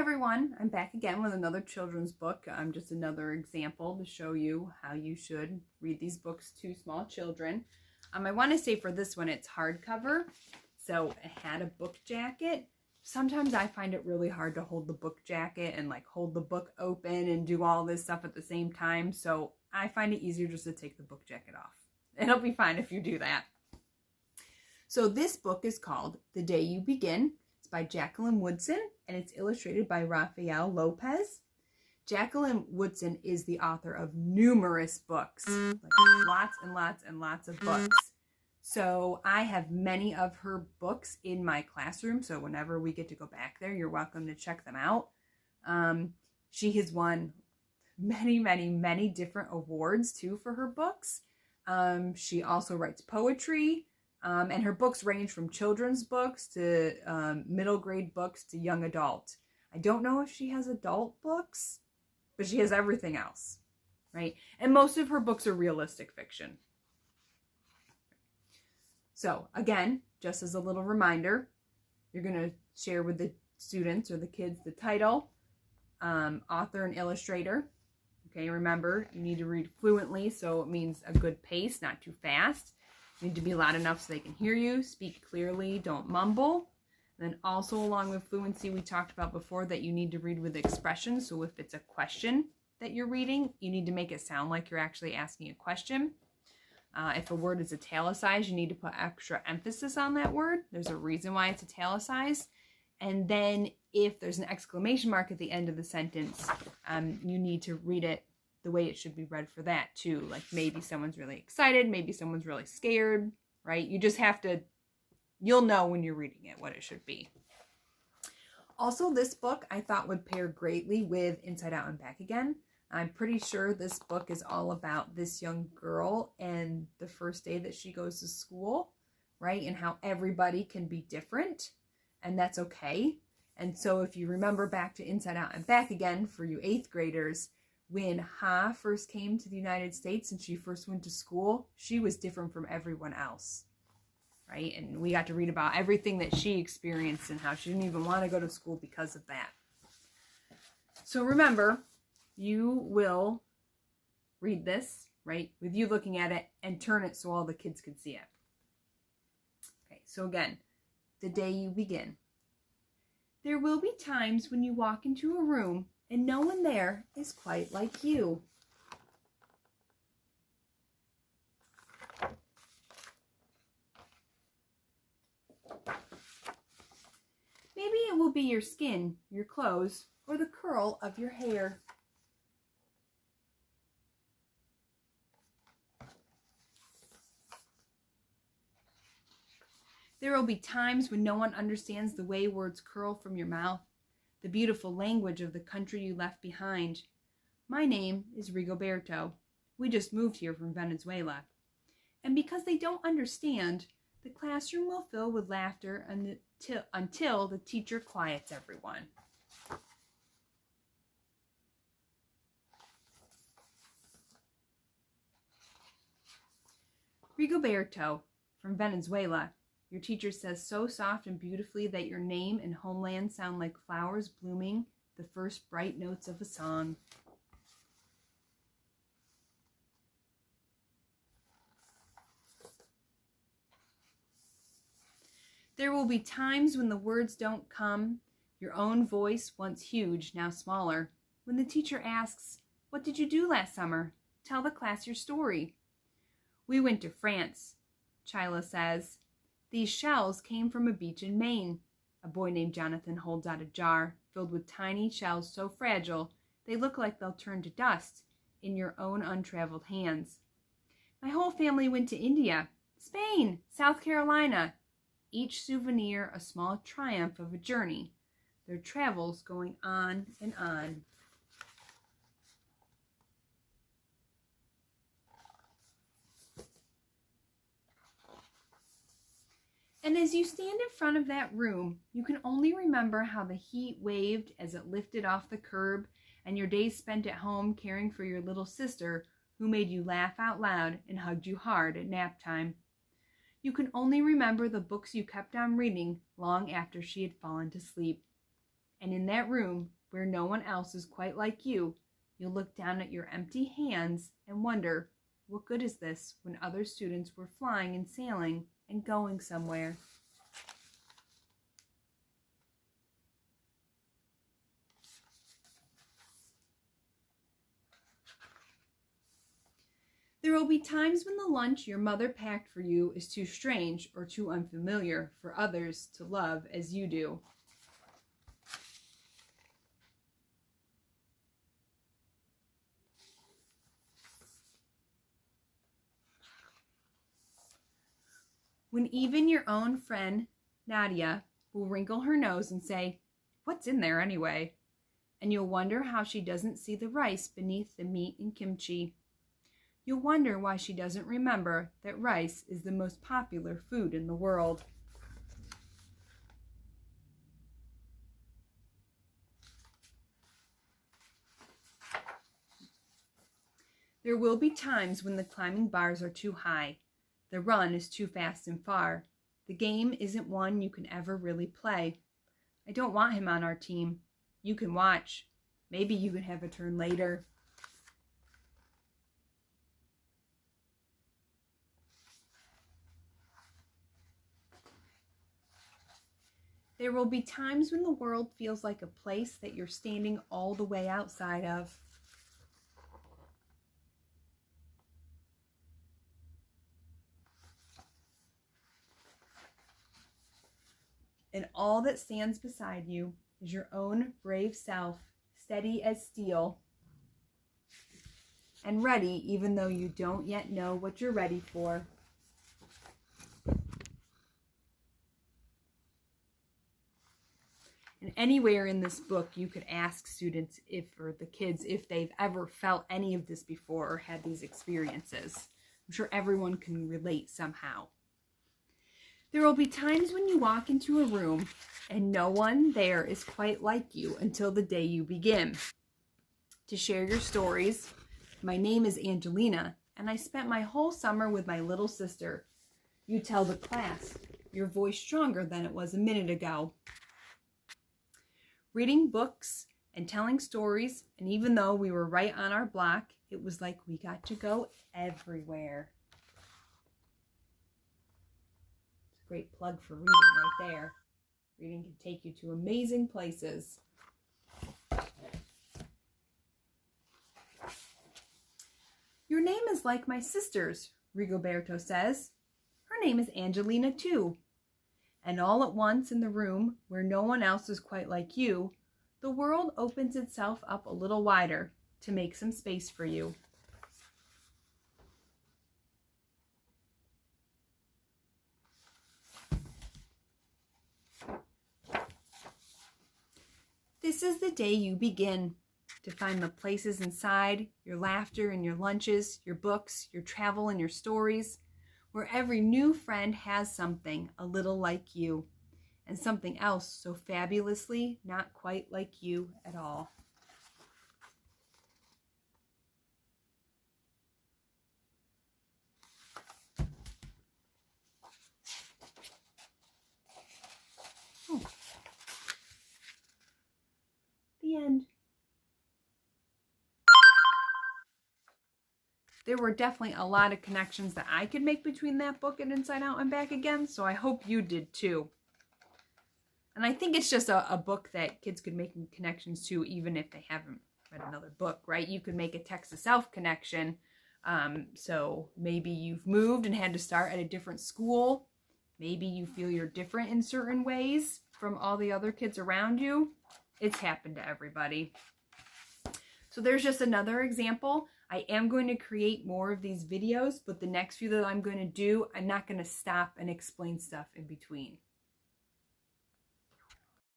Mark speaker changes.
Speaker 1: everyone, I'm back again with another children's book. Just another example to show you how you should read these books to small children. I want to say for this one, it's hardcover, so it had a book jacket. Sometimes I find it really hard to hold the book jacket and like hold the book open and do all this stuff at the same time, so I find it easier just to take the book jacket off. It'll be fine if you do that. So this book is called The Day You Begin. By Jacqueline Woodson, and it's illustrated by Rafael Lopez. Jacqueline Woodson is the author of numerous books, like lots and lots and lots of books. So I have many of her books in my classroom, so whenever we get to go back there, you're welcome to check them out. She has won many different awards too for her books. She also writes poetry. And her books range from children's books to middle grade books to young adult. I don't know if she has adult books, but she has everything else, right? And most of her books are realistic fiction. So again, just as a little reminder, you're going to share with the students or the kids the title, author and illustrator. Okay, remember, you need to read fluently, so it means a good pace, not too fast. You need to be loud enough so they can hear you. Speak clearly, don't mumble. And then also along with fluency, we talked about before that you need to read with expression. So if it's a question that you're reading, you need to make it sound like you're actually asking a question. If a word is italicized, you need to put extra emphasis on that word. There's a reason why it's italicized. And then if there's an exclamation mark at the end of the sentence, you need to read it the way it should be read for that too. Like maybe someone's really excited, maybe someone's really scared, right? You just have to, you'll know when you're reading it what it should be. Also, this book I thought would pair greatly with Inside Out and Back Again. I'm pretty sure this book is all about this young girl and the first day that she goes to school, right? And how everybody can be different, and that's okay. And so if you remember back to Inside Out and Back Again for you 8th graders, when Ha first came to the United States and she first went to school, she was different from everyone else, right? And we got to read about everything that she experienced and how she didn't even want to go to school because of that. So remember, you will read this, right, with you looking at it and turn it so all the kids can see it. Okay, so again, the day you begin. There will be times when you walk into a room and no one there is quite like you. Maybe it will be your skin, your clothes, or the curl of your hair. There will be times when no one understands the way words curl from your mouth, the beautiful language of the country you left behind. My name is Rigoberto. We just moved here from Venezuela. And because they don't understand, the classroom will fill with laughter until the teacher quiets everyone. Rigoberto, from Venezuela. Your teacher says so soft and beautifully that your name and homeland sound like flowers blooming, the first bright notes of a song. There will be times when the words don't come, your own voice, once huge, now smaller. When the teacher asks, "What did you do last summer? Tell the class your story." "We went to France," Chyla says. "These shells came from a beach in Maine." A boy named Jonathan holds out a jar filled with tiny shells so fragile they look like they'll turn to dust in your own untraveled hands. "My whole family went to India, Spain, South Carolina." Each souvenir a small triumph of a journey, their travels going on and on. And as you stand in front of that room, you can only remember how the heat waved as it lifted off the curb, and your days spent at home caring for your little sister who made you laugh out loud and hugged you hard at nap time. You can only remember the books you kept on reading long after she had fallen to sleep. And in that room, where no one else is quite like you, you'll look down at your empty hands and wonder, what good is this when other students were flying and sailing and going somewhere? There will be times when the lunch your mother packed for you is too strange or too unfamiliar for others to love as you do. When even your own friend, Nadia, will wrinkle her nose and say, "What's in there anyway?" And you'll wonder how she doesn't see the rice beneath the meat and kimchi. You'll wonder why she doesn't remember that rice is the most popular food in the world. There will be times when the climbing bars are too high, the run is too fast and far, the game isn't one you can ever really play. I don't want him on our team. You can watch. Maybe you can have a turn later. There will be times when the world feels like a place that you're standing all the way outside of. And all that stands beside you is your own brave self, steady as steel, and ready even though you don't yet know what you're ready for. And anywhere in this book, you could ask students or the kids if they've ever felt any of this before or had these experiences. I'm sure everyone can relate somehow. There will be times when you walk into a room and no one there is quite like you until the day you begin to share your stories. My name is Angelina, and I spent my whole summer with my little sister. You tell the class, your voice stronger than it was a minute ago. Reading books and telling stories, and even though we were right on our block, it was like we got to go everywhere. Great plug for reading right there. Reading can take you to amazing places. Your name is like my sister's, Rigoberto says. Her name is Angelina too. And all at once in the room where no one else is quite like you, the world opens itself up a little wider to make some space for you. This is the day you begin to find the places inside, your laughter and your lunches, your books, your travel and your stories, where every new friend has something a little like you, and something else so fabulously not quite like you at all. The end. There were definitely a lot of connections that I could make between that book and Inside Out and Back Again, so I hope you did too. And I think it's just a book that kids could make connections to even if they haven't read another book, right? You could make a text to self connection. So maybe you've moved and had to start at a different school. Maybe you feel you're different in certain ways from all the other kids around you. It's happened to everybody. So there's just another example. I am going to create more of these videos, but the next few that I'm going to do, I'm not going to stop and explain stuff in between.